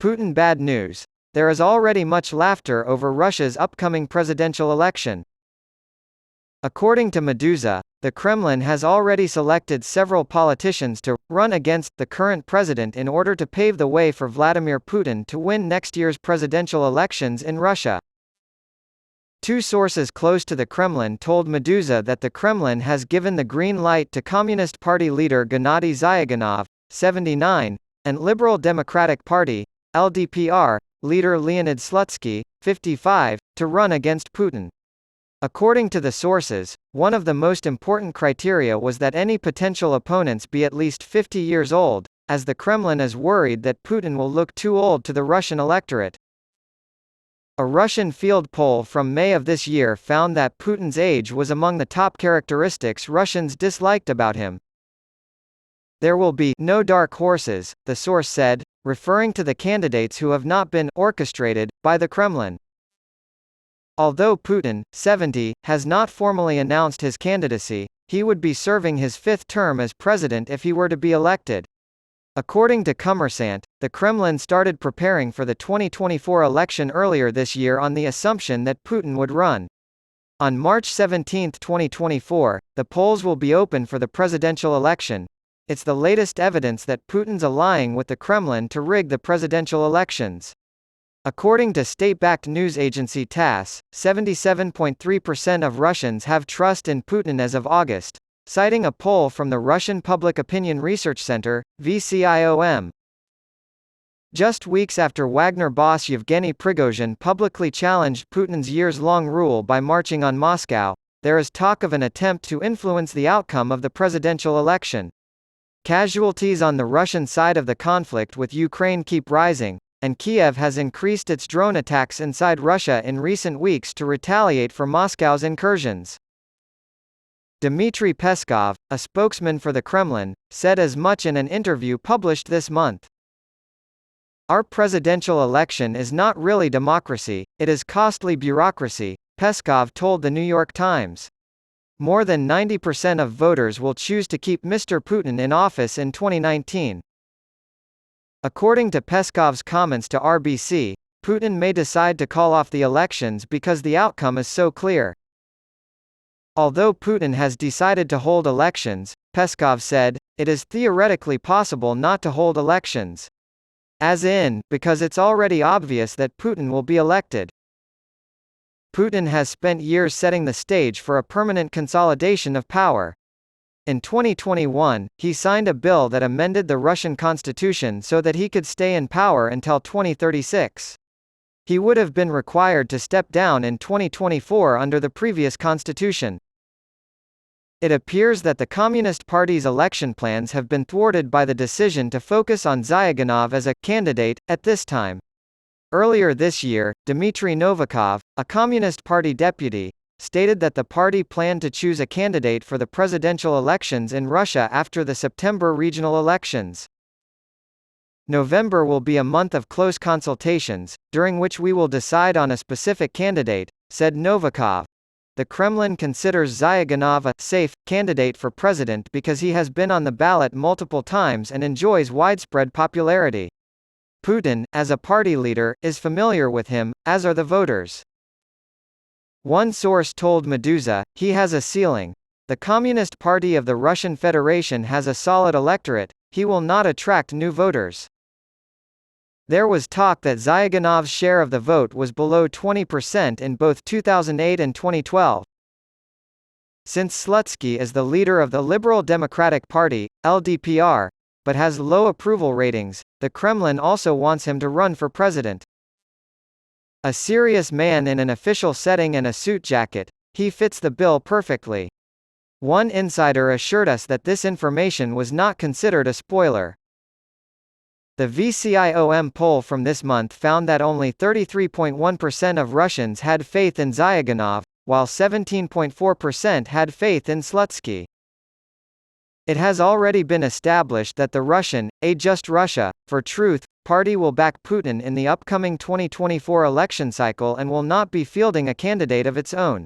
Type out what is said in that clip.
Putin bad news. There is already much laughter over Russia's upcoming presidential election. According to Meduza, the Kremlin has already selected several politicians to run against the current president in order to pave the way for Vladimir Putin to win next year's presidential elections in Russia. Two sources close to the Kremlin told Meduza that the Kremlin has given the green light to Communist Party leader Gennady Zyuganov, 79, and Liberal Democratic Party, LDPR, leader Leonid Slutsky, 55, to run against Putin. According to the sources, one of the most important criteria was that any potential opponents be at least 50 years old, as the Kremlin is worried that Putin will look too old to the Russian electorate. A Russian field poll from May of this year found that Putin's age was among the top characteristics Russians disliked about him. There will be no dark horses, the source said, referring to the candidates who have not been orchestrated by the Kremlin. Although Putin, 70, has not formally announced his candidacy, he would be serving his fifth term as president if he were to be elected. According to Kommersant, the Kremlin started preparing for the 2024 election earlier this year on the assumption that Putin would run. On March 17, 2024, the polls will be open for the presidential election. It's the latest evidence that Putin's allying with the Kremlin to rig the presidential elections. According to state-backed news agency TASS, 77.3% of Russians have trust in Putin as of August, citing a poll from the Russian Public Opinion Research Center, VCIOM. Just weeks after Wagner boss Yevgeny Prigozhin publicly challenged Putin's years-long rule by marching on Moscow, there is talk of an attempt to influence the outcome of the presidential election. Casualties on the Russian side of the conflict with Ukraine keep rising, and Kiev has increased its drone attacks inside Russia in recent weeks to retaliate for Moscow's incursions. Dmitry Peskov, a spokesman for the Kremlin, said as much in an interview published this month. Our presidential election is not really democracy, it is costly bureaucracy, Peskov told the New York Times. More than 90% of voters will choose to keep Mr. Putin in office in 2019. According to Peskov's comments to RBC, Putin may decide to call off the elections because the outcome is so clear. Although Putin has decided to hold elections, Peskov said, it is theoretically possible not to hold elections. As in, because it's already obvious that Putin will be elected. Putin has spent years setting the stage for a permanent consolidation of power. In 2021, he signed a bill that amended the Russian constitution so that he could stay in power until 2036. He would have been required to step down in 2024 under the previous constitution. It appears that the Communist Party's election plans have been thwarted by the decision to focus on Zyuganov as a candidate at this time. Earlier this year, Dmitry Novikov, a Communist Party deputy, stated that the party planned to choose a candidate for the presidential elections in Russia after the September regional elections. November will be a month of close consultations, during which we will decide on a specific candidate, said Novikov. The Kremlin considers Zyuganov a safe candidate for president because he has been on the ballot multiple times and enjoys widespread popularity. Putin, as a party leader, is familiar with him, as are the voters. One source told Meduza, he has a ceiling. The Communist Party of the Russian Federation has a solid electorate, he will not attract new voters. There was talk that Zyuganov's share of the vote was below 20% in both 2008 and 2012. Since Slutsky is the leader of the Liberal Democratic Party, LDPR, but has low approval ratings, the Kremlin also wants him to run for president. A serious man in an official setting and a suit jacket, he fits the bill perfectly. One insider assured us that this information was not considered a spoiler. The VCIOM poll from this month found that only 33.1% of Russians had faith in Zyuganov, while 17.4% had faith in Slutsky. It has already been established that the Russian, A Just Russia, for Truth, party will back Putin in the upcoming 2024 election cycle and will not be fielding a candidate of its own.